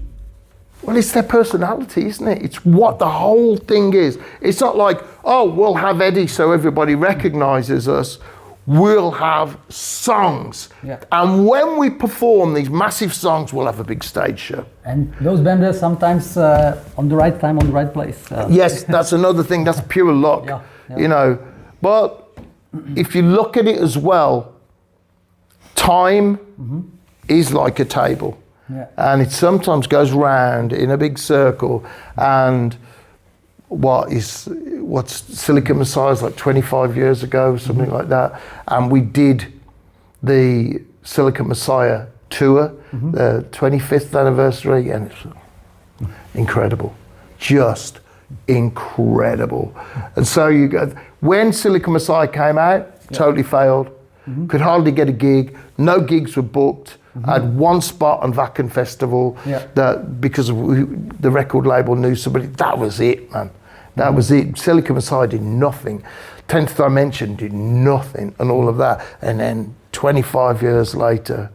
Well, it's their personality, isn't it? It's what the whole thing is. It's not like, oh, we'll have Eddie so everybody recognizes us. We'll have songs. And when we perform these massive songs, we'll have a big stage show. And those bands are sometimes on the right time, on the right place. Yes, that's another thing. That's pure luck, But if you look at it as well, time is like a table. And it sometimes goes round in a big circle. And what's Silicon Messiah is like 25 years ago, something like that. And we did the Silicon Messiah tour, the 25th anniversary, and it's incredible, just incredible. And so when Silicon Messiah came out, totally failed, could hardly get a gig, no gigs were booked. I had one spot on Wacken Festival that because the record label knew somebody, that was it, man. That was it. Silicon Messiah did nothing. 10th Dimension did nothing and all of that. And then 25 years later,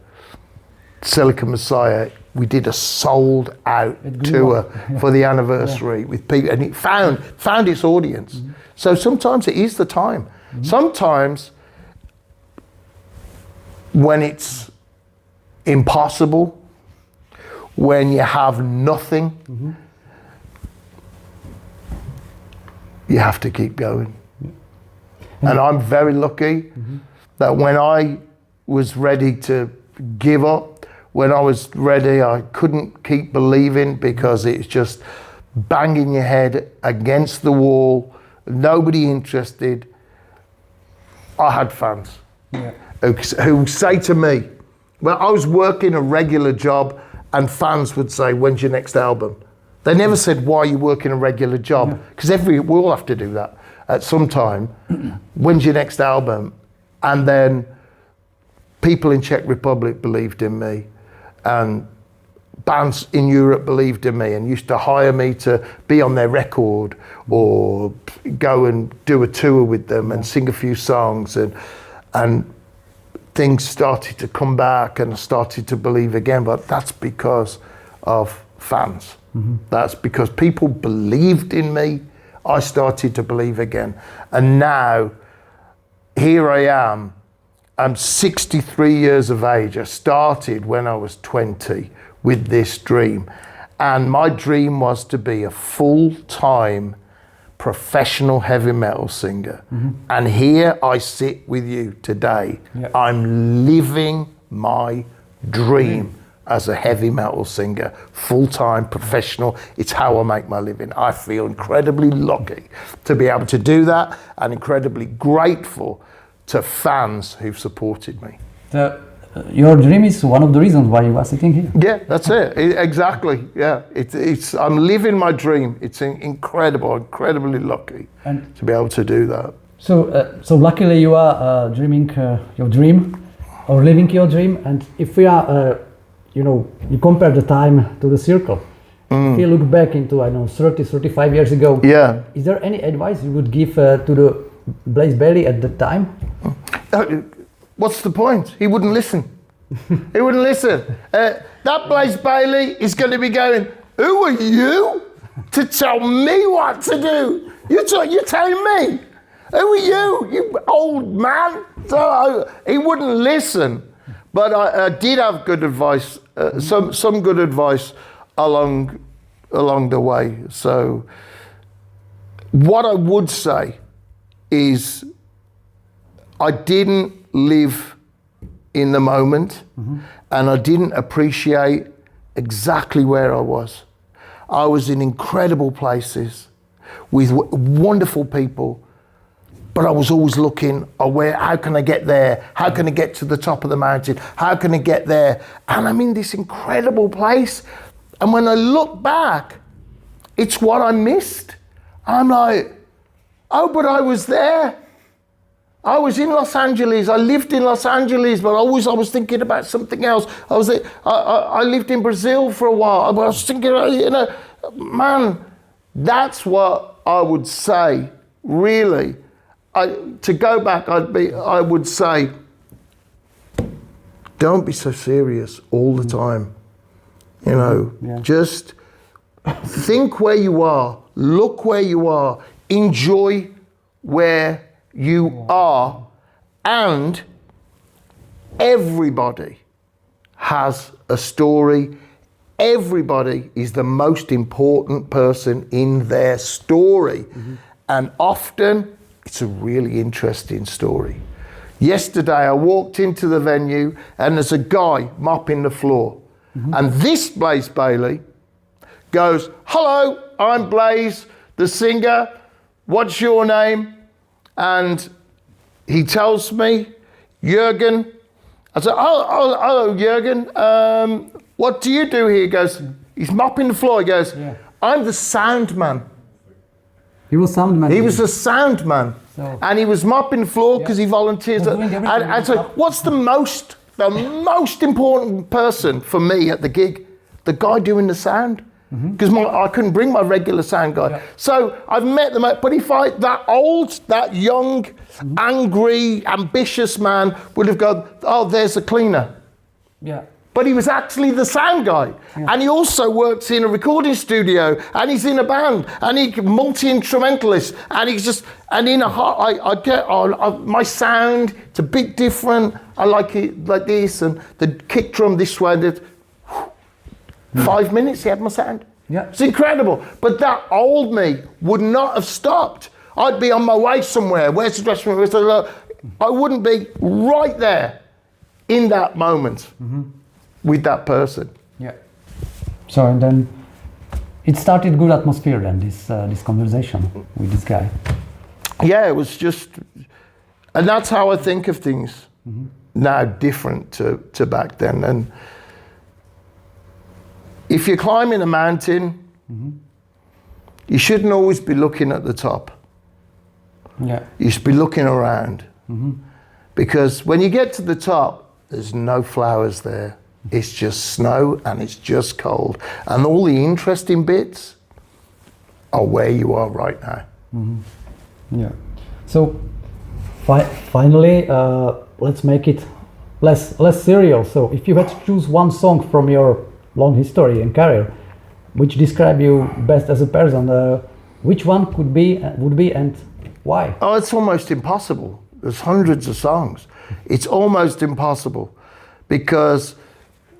Silicon Messiah, we did a sold out tour for the anniversary with people, and it found its audience. So sometimes it is the time. Sometimes when it's impossible, when you have nothing, you have to keep going. And I'm very lucky that when I was ready to give up, when I was ready, I couldn't keep believing because it's just banging your head against the wall, nobody interested. I had fans who say to me, well, I was working a regular job and fans would say, when's your next album? They never said, why are you working a regular job? Because we all have to do that at some time. When's your next album? And then people in Czech Republic believed in me, and bands in Europe believed in me and used to hire me to be on their record or go and do a tour with them and sing a few songs, and things started to come back and I started to believe again, but that's because of fans. That's because people believed in me. I started to believe again. And now, here I am. I'm 63 years of age. I started when I was 20 with this dream. And my dream was to be a full-time professional heavy metal singer. And here I sit with you today. Yeah. I'm living my dream as a heavy metal singer, full-time professional. It's how I make my living. I feel incredibly lucky to be able to do that, and incredibly grateful to fans who've supported me. Your dream is one of the reasons why you are sitting here. Yeah, that's it. Exactly. Yeah, it's. I'm living my dream. It's incredibly lucky to be able to do that. So luckily you are dreaming your dream, or living your dream. And if we are, you compare the time to the circle. If you look back into 30, 35 years ago. Yeah. Is there any advice you would give to the Blaze Bayley at the time? What's the point? He wouldn't listen. He wouldn't listen. That Blaze Bayley is going to be going, who are you to tell me what to do? You're telling me? Who are you, you old man? So he wouldn't listen. But I did have good advice, some good advice along the way. So what I would say is I didn't live in the moment, and I didn't appreciate exactly where I was. I was in incredible places with wonderful people, but I was always looking, how can I get there? How can I get to the top of the mountain? How can I get there? And I'm in this incredible place. And when I look back, it's what I missed. I'm like, oh, but I was there. I was in Los Angeles. I lived in Los Angeles, but I was thinking about something else. I lived in Brazil for a while. I was thinking, man, that's what I would say. Really, to go back, I would say, don't be so serious all the time. Just think where you are, look where you are, enjoy where you are, and everybody has a story. Everybody is the most important person in their story. And often it's a really interesting story. Yesterday I walked into the venue and there's a guy mopping the floor. And this Blaze Bayley goes, hello, I'm Blaze, the singer. What's your name? And he tells me, Jürgen. I said, oh, Jürgen, what do you do here? He goes, he's mopping the floor. He goes, I'm the sound man. He was sound man. He was a sound man. So, and he was mopping the floor because he volunteers. And so what's the most important person for me at the gig? The guy doing the sound. Because I couldn't bring my regular sound guy. So I've met them, but if that young, angry, ambitious man would have gone, oh, there's a cleaner. Yeah. But he was actually the sound guy. And he also works in a recording studio, and he's in a band, and he's multi-instrumentalist, and he's just, and in I get my sound, it's a bit different. I like it like this, and the kick drum this way, 5 minutes, he had my sound. Yeah. It's incredible. But that old me would not have stopped. I'd be on my way somewhere. Where's the dressing room? I wouldn't be right there in that moment with that person. Yeah. So, and then it started good atmosphere then, this conversation with this guy. Yeah, it was just, and that's how I think of things now, different to back then. And if you're climbing a mountain, you shouldn't always be looking at the top. Yeah. You should be looking around. Because when you get to the top, there's no flowers there. It's just snow and it's just cold. And all the interesting bits are where you are right now. Yeah. So finally, let's make it less serial. So if you had to choose one song from your long history and career, which describe you best as a person. Which one would be, and why? Oh, it's almost impossible. There's hundreds of songs. It's almost impossible because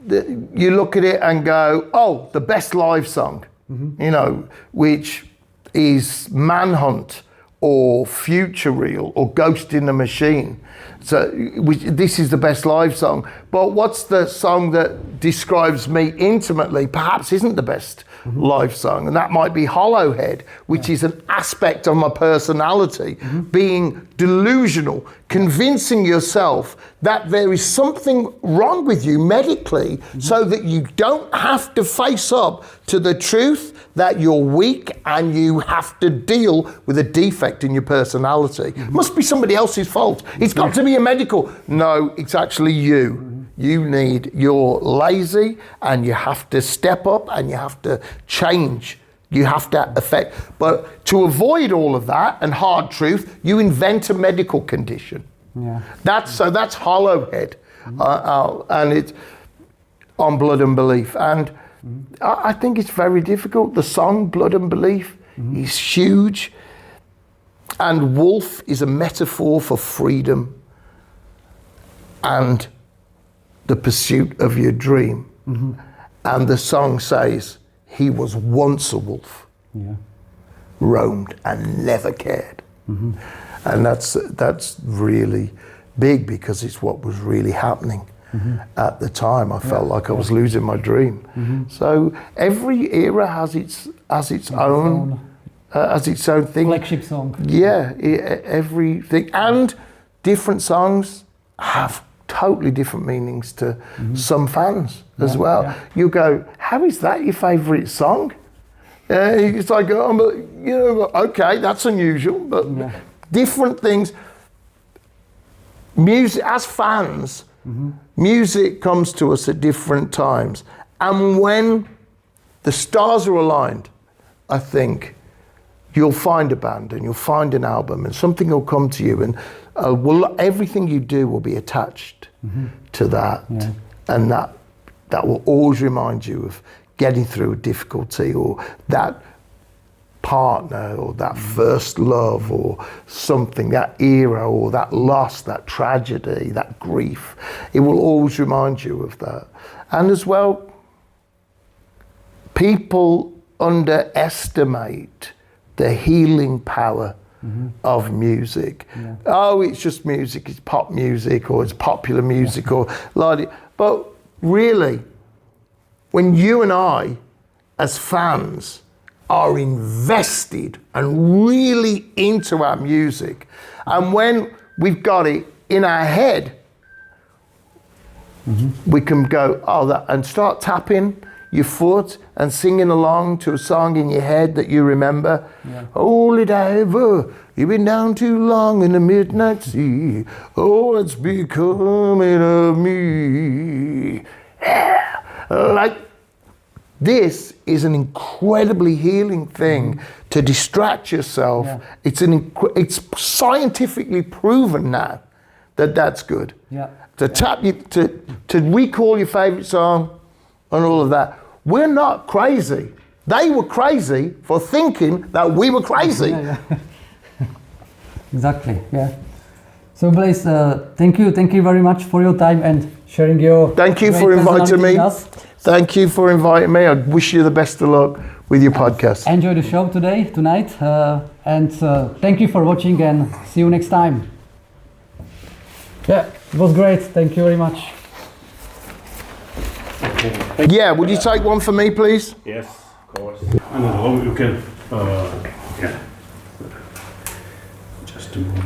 you look at it and go, oh, the best live song, you know, which is Manhunt or Future Real or Ghost in the Machine. So this is the best live song. But what's the song that describes me intimately perhaps isn't the best live song? And that might be Hollowhead, which is an aspect of my personality, being delusional, convincing yourself that there is something wrong with you medically so that you don't have to face up to the truth that you're weak and you have to deal with a defect in your personality. It must be somebody else's fault. It's got to be a medical. No, it's actually you. You're lazy and you have to step up and you have to change. You have to affect. But to avoid all of that and hard truth, you invent a medical condition. Yeah. That's Hollowhead. And it's on Blood and Belief. And I think it's very difficult. The song Blood and Belief is huge. And Wolf is a metaphor for freedom and the pursuit of your dream. And the song says, he was once a wolf, roamed and never cared. And that's really big because it's what was really happening at the time. I felt like I was losing my dream. So every era has its own thing. Flagship song. Yeah, everything. And different songs have totally different meanings to some fans as well. Yeah. You go, how is that your favourite song? It's like, okay, that's unusual, but different things. Music, as fans, music comes to us at different times. And when the stars are aligned, I think you'll find a band and you'll find an album and something will come to you and everything you do will be attached to that. Yeah. And that will always remind you of getting through a difficulty or that partner or that first love or something, that era or that loss, that tragedy, that grief. It will always remind you of that. And as well, people underestimate the healing power of music. Yeah. Oh, it's just music, it's pop music or it's popular music or like. But really, when you and I, as fans, are invested and really into our music, and when we've got it in our head, we can go, and start tapping your foot and singing along to a song in your head that you remember. Yeah. Holy diver, you've been down too long in the midnight sea. Oh, it's becoming of me. Yeah. Like, this is an incredibly healing thing to distract yourself. Yeah. It's scientifically proven now that that's good. Yeah. Tap you to recall your favorite song and all of that. We're not crazy. They were crazy for thinking that we were crazy. Yeah. Exactly. Yeah. So Blaze, thank you very much for your time and sharing your. Thank you for inviting me. Thank you for inviting me. I wish you the best of luck with your podcast. Enjoy the show tonight, and thank you for watching and see you next time. Yeah, it was great. Thank you very much. Yeah, would you take one for me, please? Yes, of course. And at home you can, just to move.